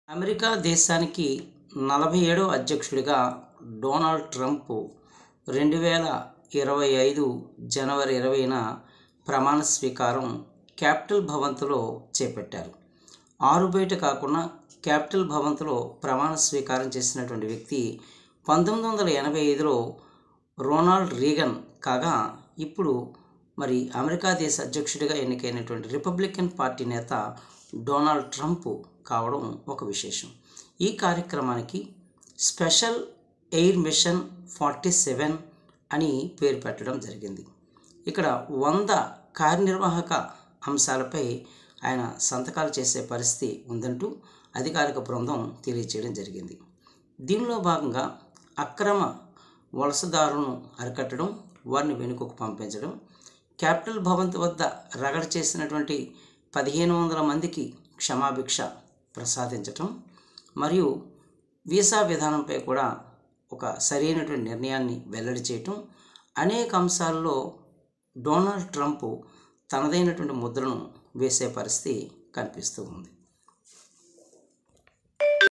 America దేశానికి 47వ అధ్యక్షుడిగా Donald Trump 2025 జనవరి 20న ప్రమాణ స్వీకారం క్యాపిటల్ భవంతిలో చేపట్టారు. ఆరుబయట కాకుండా క్యాపిటల్ భవంతిలో ప్రమాణ స్వీకారం చేసినటువంటి వ్యక్తి 1985లో రొనాల్డ్ రీగన్ కాగా, ఇప్పుడు మరి అమెరికా దేశ అధ్యక్షుడిగా ఎన్నికైనటువంటి రిపబ్లికన్ పార్టీ నేత డొనాల్డ్ ట్రంప్ కావడం ఒక విశేషం. ఈ కార్యక్రమానికి స్పెషల్ ఎయిర్ మిషన్ 47 అని పేరు పెట్టడం జరిగింది. ఇక్కడ 100 కార్యనిర్వాహక అంశాలపై ఆయన సంతకాలు చేసే పరిస్థితి ఉందంటూ అధికారిక బృందం తెలియజేయడం జరిగింది. దీనిలో భాగంగా అక్రమ వలసదారులను అరికట్టడం, వారిని వెనుకకు పంపించడం, క్యాపిటల్ భవంతి వద్ద రగడ చేసినటువంటి 1500 మందికి క్షమాభిక్ష ప్రసాదించటం, మరియు వీసా విధానంపై కూడా ఒక సరైనటువంటి నిర్ణయాన్ని వెల్లడి చేయటం, అనేక అంశాల్లో డొనాల్డ్ ట్రంప్ తనదైనటువంటి ముద్రను వేసే పరిస్థితి కనిపిస్తూ ఉంది.